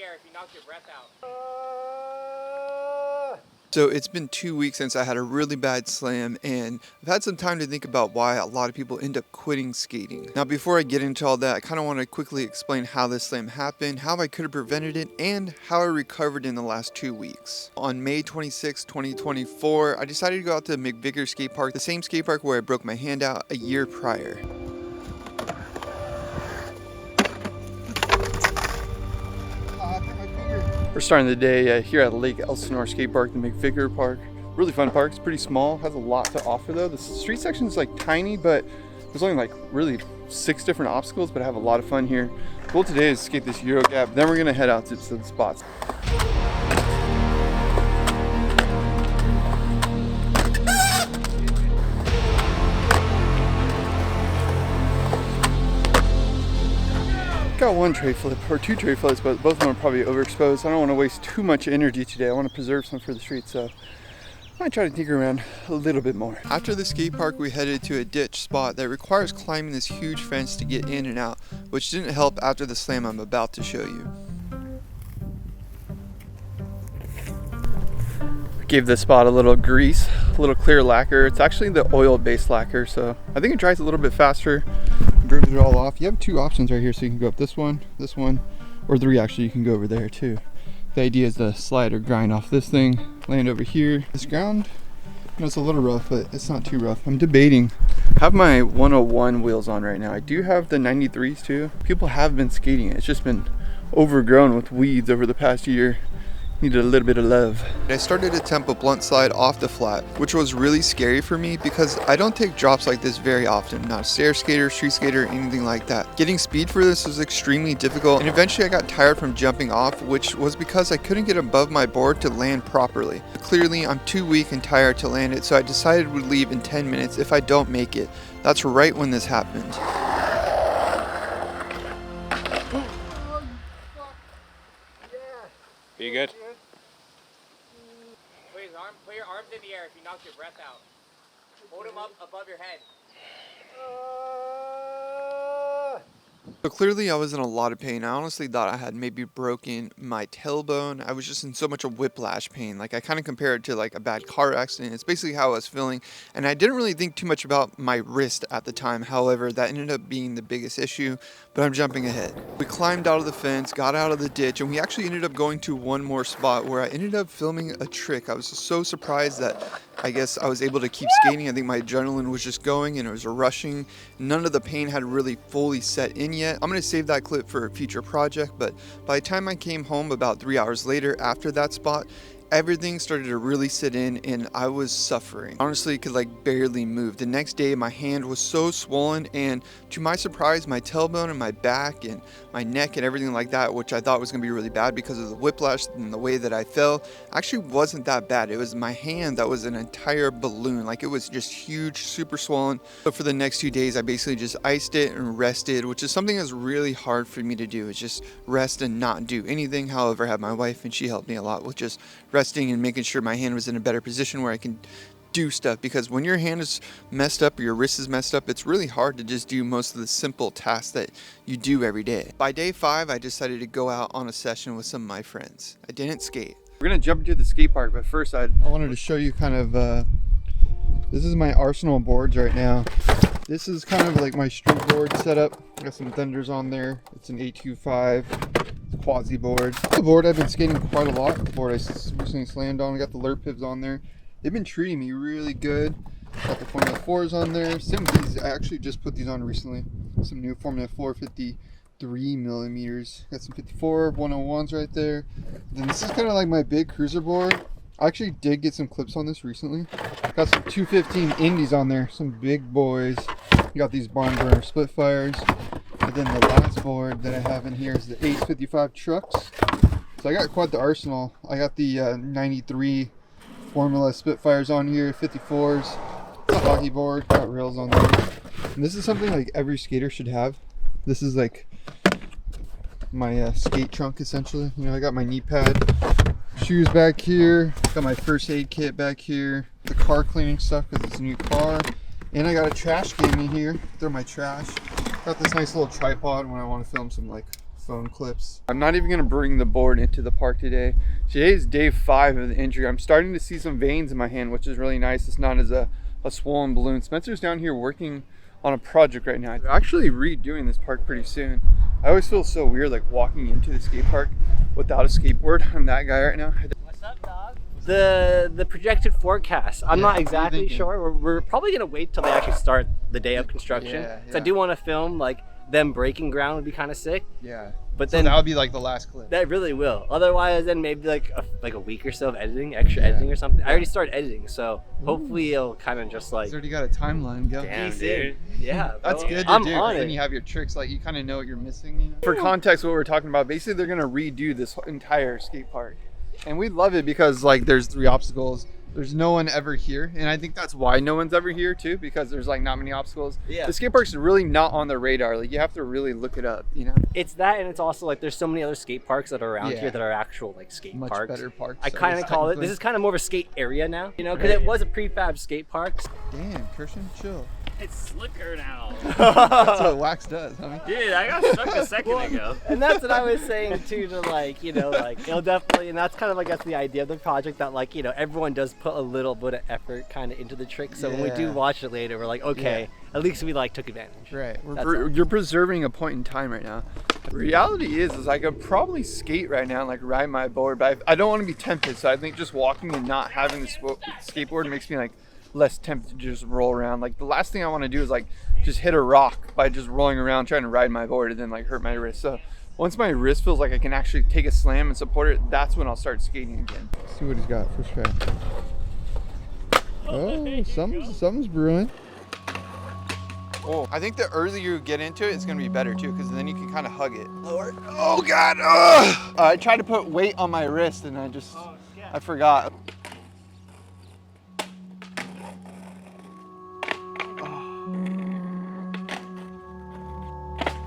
the air if you knock your breath out. So it's been 2 weeks since I had a really bad slam, and I've had some time to think about why a lot of people end up quitting skating. Now before I get into all that, I kind of want to quickly explain how this slam happened, how I could have prevented it, and how I recovered in the last 2 weeks. On May 26, 2024, I decided to go out to McVicker skate park, the same skate park where I broke my hand out a year prior. We're starting the day here at Lake Elsinore Skate Park, the McVicker Park. Really fun park. It's pretty small, has a lot to offer though. The street section is like tiny, but there's only like really 6 different obstacles, but I have a lot of fun here. The goal today is to skate this Euro gap, then we're gonna head out to the spots. Got one tray flip or 2 tray flips, but both of them are probably overexposed. I don't want to waste too much energy today. I want to preserve some for the street, so I might try to tinker around a little bit more. After the skate park, we headed to a ditch spot that requires climbing this huge fence to get in and out, which didn't help after the slam I'm about to show you. Gave this spot a little grease, a little clear lacquer. It's actually the oil-based lacquer, so I think it dries a little bit faster. Brings it all off. You have 2 options right here, so you can go up this one, or 3 actually. You can go over there too. The idea is to slide or grind off this thing, land over here. This ground, you know, it's a little rough, but it's not too rough. I'm debating. I have my 101 wheels on right now. I do have the 93s too. People have been skating it. It's just been overgrown with weeds over the past year. Needed a little bit of love. I started to attempt a blunt slide off the flat, which was really scary for me because I don't take drops like this very often. Not a stair skater, street skater, anything like that. Getting speed for this was extremely difficult, and eventually I got tired from jumping off, which was because I couldn't get above my board to land properly. Clearly, I'm too weak and tired to land it, so I decided we'd leave in 10 minutes if I don't make it. That's right when this happened. Are you good? Put your arms in the air if you knock your breath out. Hold them up above your head. So clearly I was in a lot of pain. I honestly thought I had maybe broken my tailbone. I was just in so much of whiplash pain. Like I kind of compared it to like a bad car accident. It's basically how I was feeling. And I didn't really think too much about my wrist at the time. However, that ended up being the biggest issue, but I'm jumping ahead. We climbed out of the fence, got out of the ditch, and we actually ended up going to one more spot where I ended up filming a trick. I was so surprised that I guess I was able to keep skating. I think my adrenaline was just going and it was rushing. None of the pain had really fully set in yet. I'm gonna save that clip for a future project, but by the time I came home about 3 hours later after that spot, everything started to really sit in and I was suffering. Honestly, could like barely move. The next day my hand was so swollen, and to my surprise my tailbone and my back and my neck and everything like that, which I thought was gonna be really bad because of the whiplash and the way that I fell, actually wasn't that bad. It was my hand that was an entire balloon. Like it was just huge, super swollen. But for the next 2 days I basically just iced it and rested, which is something that's really hard for me to do, is just rest and not do anything. However, I have my wife and she helped me a lot with just resting and making sure my hand was in a better position where I can do stuff, because when your hand is messed up or your wrist is messed up, it's really hard to just do most of the simple tasks that you do every day. By day 5, I decided to go out on a session with some of my friends. I didn't skate. We're gonna jump into the skate park, but first I wanted to show you kind of this is my arsenal of boards right now. This is kind of like my street board setup. I got some Thunders on there. It's an 825 quasi board. The board I've been skating quite a lot. The board I recently slammed on. I got the Lurp Pibs on there. They've been treating me really good. Got the Formula 4s on there. Some of these, I actually just put these on recently. Some new Formula 4 53 millimeters. Got some 54 101s right there. Then this is kind of like my big cruiser board. I actually did get some clips on this recently. Got some 215 Indies on there. Some big boys. Got these barn burner split fires. And then the last board that I have in here is the Ace 55 trucks. So I got quite the arsenal. I got the 93 Formula Spitfires on here, 54s, a hockey board, got rails on there. And this is something like every skater should have. This is like my skate trunk essentially. You know, I got my knee pad, shoes back here, got my first aid kit back here, the car cleaning stuff because it's a new car, and I got a trash can in here, throw my trash. Got this nice little tripod when I want to film some like phone clips. I'm not even gonna bring the board into the park today. Today is day 5 of the injury. I'm starting to see some veins in my hand, which is really nice. It's not as a swollen balloon. Spencer's down here working on a project right now. They're actually redoing this park pretty soon. I always feel so weird like walking into the skate park without a skateboard. I'm that guy right now. What's up, dog? The projected forecast. I'm not exactly sure. We're probably gonna wait till they actually start the day of construction. So I do want to film like them breaking ground would be kind of sick. Yeah. But So then that would be like the last clip. that really will. Otherwise, then maybe like a week or so of editing, extra editing or something. I already started editing, so hopefully it'll kind of just like. He's already got a timeline going. Damn, dude. Yeah, That's good to I'm do. on Then it. you have your tricks, like you kind of know what you're missing. You know? For context, what we're talking about, basically they're gonna redo this entire skate park, and we love it because like there's 3 obstacles. There's no one ever here, and I think that's why no one's ever here too, because there's like not many obstacles. Yeah. The skate park's really not on the radar. Like you have to really look it up, you know. It's that, and it's also like there's so many other skate parks that are around Yeah. here that are actual like skate Much parks. better parks. I kind of call it. This is kind of more of a skate area now, you know, because it was a prefab skate park. Damn, Christian, chill. It's slicker now. That's what wax does, homie. Dude, I got stuck a second ago. And that's what I was saying too, to like, you know, like it'll definitely, and that's kind of like that's the idea of the project, that like, you know, everyone does put a little bit of effort kind of into the trick. So when we do Yeah. watch it later, we're like, okay, at least we like took advantage. Right. That's all. You're preserving a point in time right now. The reality is I could probably skate right now and like ride my board, but I don't want to be tempted. So I think just walking and not having the skateboard makes me like less tempted to just roll around. Like the last thing I want to do is like just hit a rock by just rolling around trying to ride my board and then like hurt my wrist. So once my wrist feels like I can actually take a slam and support it, that's when I'll start skating again. Let's see what he's got first try. Oh, something's brewing. Oh, I think the earlier you get into it, it's gonna be better too, because then you can kind of hug it. Oh God! Ugh! I tried to put weight on my wrist and I forgot.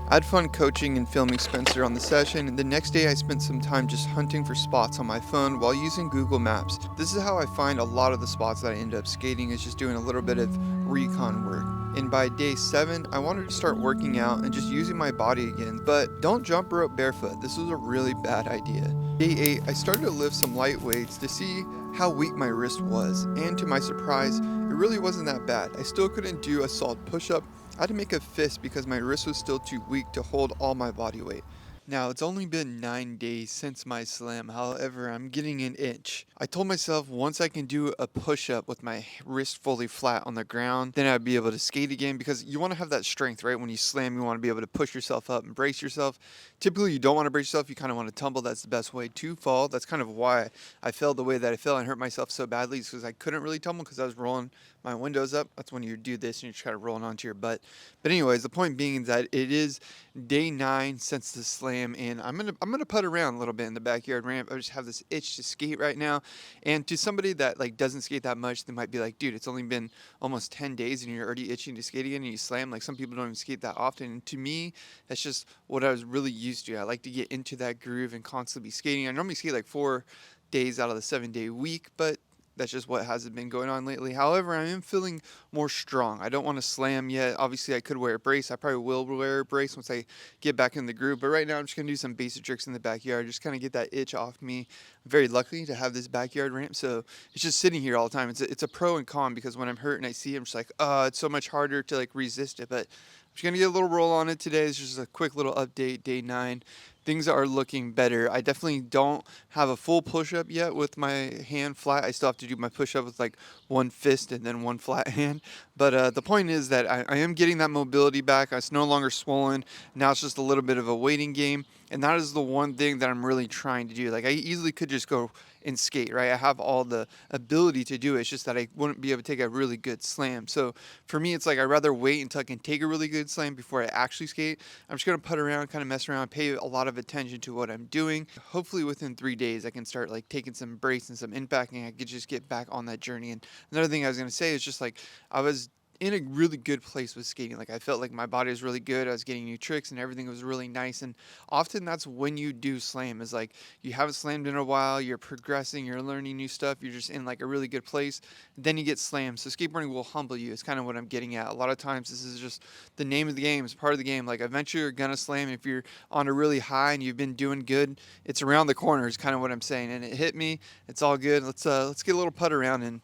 I had fun coaching and filming Spencer on the session, and the next day I spent some time just hunting for spots on my phone while using Google Maps. This is how I find a lot of the spots that I end up skating, is just doing a little bit of recon work. And by day 7, I wanted to start working out and just using my body again, but don't jump rope barefoot. This was a really bad idea. Day 8, I started to lift some light weights to see how weak my wrist was, and to my surprise, it really wasn't that bad. I still couldn't do a solid push-up. I had to make a fist because my wrist was still too weak to hold all my body weight. Now, it's only been 9 days since my slam, however, I'm getting an itch. I told myself once I can do a push-up with my wrist fully flat on the ground, then I'd be able to skate again, because you want to have that strength, right? When you slam, you want to be able to push yourself up and brace yourself. Typically, you don't want to brace yourself, you kind of want to tumble. That's the best way to fall. That's kind of why I fell the way that I fell and hurt myself so badly, is because I couldn't really tumble because I was rolling my windows up. That's when you do this and you're just kind of rolling onto your butt. But anyways, the point being is that it is day 9 since the slam, and I'm gonna putt around a little bit in the backyard ramp. I just have this itch to skate right now. And to somebody that like doesn't skate that much, they might be like, dude, it's only been almost 10 days and you're already itching to skate again and you slam. Like some people don't even skate that often. And to me, that's just what I was really used to. I like to get into that groove and constantly be skating. I normally skate like 4 days out of the 7-day week, but that's just what hasn't been going on lately. However, I am feeling more strong. I don't want to slam yet. Obviously, I could wear a brace. I probably will wear a brace once I get back in the groove. But right now, I'm just going to do some basic tricks in the backyard, just kind of get that itch off me. I'm very lucky to have this backyard ramp, so it's just sitting here all the time. It's a pro and con, because when I'm hurt and I see it, I'm just like, it's so much harder to like resist it. But I'm just going to get a little roll on it today. It's just a quick little update, day 9. Things are looking better. I definitely don't have a full push-up yet with my hand flat. I still have to do my push-up with like one fist and then one flat hand. But the point is that I am getting that mobility back. It's no longer swollen. Now it's just a little bit of a waiting game. And that is the one thing that I'm really trying to do. Like I easily could just go and skate, right? I have all the ability to do it. It's just that I wouldn't be able to take a really good slam. So for me, it's like I'd rather wait until I can take a really good slam before I actually skate. I'm just going to putt around, kind of mess around, pay a lot of attention to what I'm doing. Hopefully within 3 days, I can start like taking some brace and some impacting. I could just get back on that journey. And another thing I was going to say is just like I was in a really good place with skating. Like I felt like my body was really good. I was getting new tricks and everything was really nice. And often that's when you do slam, is like you haven't slammed in a while, you're progressing, you're learning new stuff, you're just in like a really good place. Then you get slammed. So skateboarding will humble you. It's kind of what I'm getting at. A lot of times this is just the name of the game, it's part of the game. Like eventually you're gonna slam if you're on a really high and you've been doing good. It's around the corner is kind of what I'm saying. And it hit me. It's all good. Let's get a little putt around and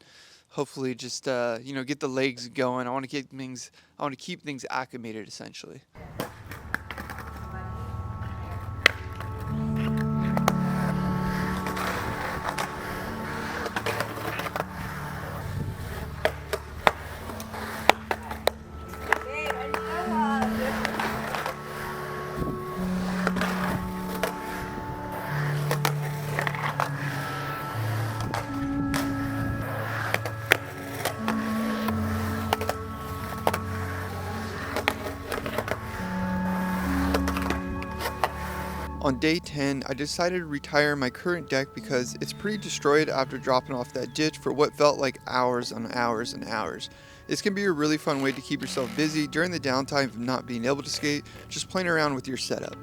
hopefully just get the legs going. I want to keep things acclimated essentially. On day 10, I decided to retire my current deck because it's pretty destroyed after dropping off that ditch for what felt like hours on hours and hours. This can be a really fun way to keep yourself busy during the downtime of not being able to skate, just playing around with your setup.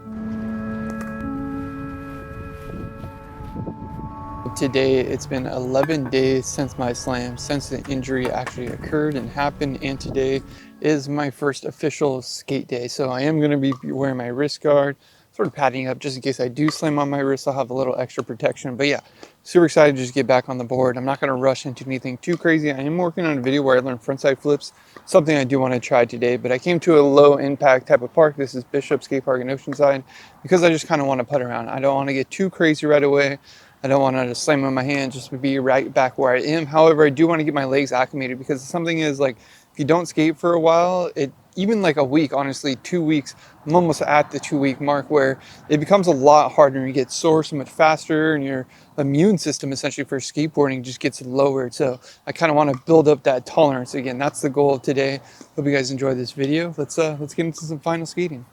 Today, it's been 11 days since my slam, since the injury actually occurred and happened, and today is my first official skate day. So I am going to be wearing my wrist guard, sort of padding up just in case I do slam on my wrist. I'll have a little extra protection. But yeah, super excited to just get back on the board. I'm not going to rush into anything too crazy. I am working on a video where I learn frontside flips, something I do want to try today. But I came to a low impact type of park. This is Bishop Skate Park in Oceanside, because I just kind of want to putt around. I don't want to get too crazy right away. I don't want to just slam on my hand just to be right back where I am. However, I do want to get my legs acclimated, because something is like, if you don't skate for a while, even like a week, honestly, 2 weeks, I'm almost at the 2-week mark where it becomes a lot harder and you get sore so much faster and your immune system essentially for skateboarding just gets lowered. So I kind of want to build up that tolerance again. That's the goal of today. Hope you guys enjoyed this video. Let's get into some final skating.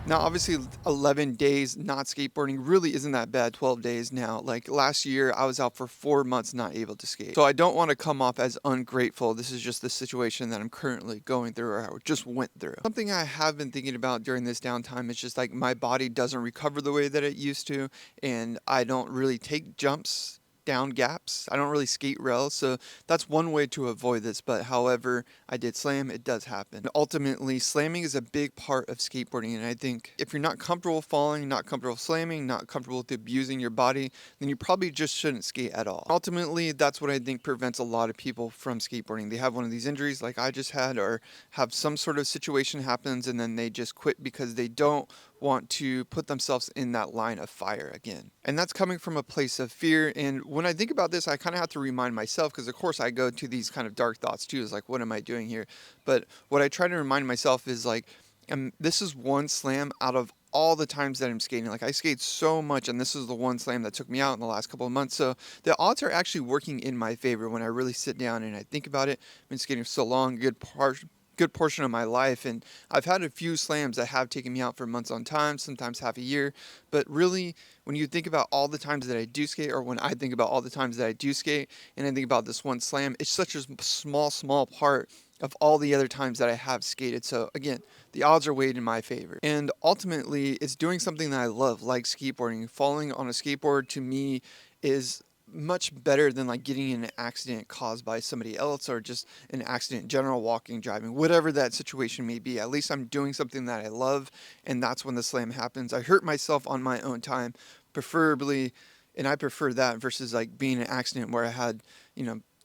Now, obviously, 11 days not skateboarding really isn't that bad. 12 days now. Like last year, I was out for 4 months not able to skate. So I don't want to come off as ungrateful. This is just the situation that I'm currently going through, or I just went through. Something I have been thinking about during this downtime is just like my body doesn't recover the way that it used to, and I don't really take jumps down gaps. I don't really skate rails, so that's one way to avoid this. But however, I did slam. It does happen. Ultimately, slamming is a big part of skateboarding, and I think if you're not comfortable falling, not comfortable slamming, not comfortable with abusing your body, then you probably just shouldn't skate at all. Ultimately, that's what I think prevents a lot of people from skateboarding. They have one of these injuries like I just had, or have some sort of situation happens and then they just quit because they don't want to put themselves in that line of fire again. And that's coming from a place of fear. And when I think about this, I kind of have to remind myself, because of course I go to these kind of dark thoughts too, is like, what am I doing here? But what I try to remind myself is like, this is one slam out of all the times that I'm skating. Like I skate so much, and this is the one slam that took me out in the last couple of months. So the odds are actually working in my favor when I really sit down and I think about it. I've been skating for so long, good portion of my life, and I've had a few slams that have taken me out for months on time, sometimes half a year. But really, when you think about all the times that I do skate, or when I think about all the times that I do skate and I think about this one slam, it's such a small part of all the other times that I have skated. So again, the odds are weighed in my favor. And ultimately, it's doing something that I love, like skateboarding. Falling on a skateboard to me is much better than like getting in an accident caused by somebody else, or just an accident in general, walking, driving, whatever that situation may be. At least I'm doing something that I love, and that's when the slam happens. I hurt myself on my own time, preferably, and I prefer that versus like being an accident where I had,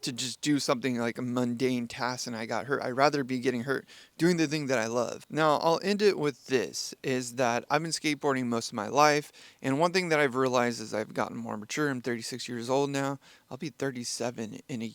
to just do something like a mundane task and I got hurt. I'd rather be getting hurt doing the thing that I love. Now, I'll end it with this, is that I've been skateboarding most of my life, and one thing that I've realized as I've gotten more mature, I'm 36 years old now. I'll be 37 in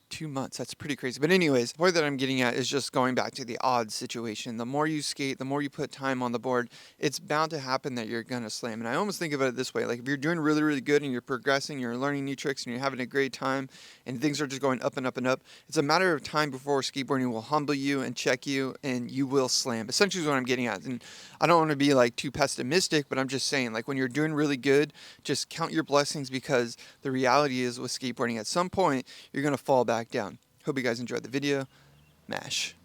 2 months. That's pretty crazy. But anyways, the point that I'm getting at is just going back to the odds situation. The more you skate, the more you put time on the board, it's bound to happen that you're going to slam. And I almost think about it this way. Like if you're doing really, really good and you're progressing, you're learning new tricks and you're having a great time and things are just going up and up and up, it's a matter of time before skateboarding will humble you and check you and you will slam. Essentially is what I'm getting at. And I don't want to be like too pessimistic, but I'm just saying, like when you're doing really good, just count your blessings, because the reality is with skateboarding, at some point, you're going to fall back down. Hope you guys enjoyed the video. MASH.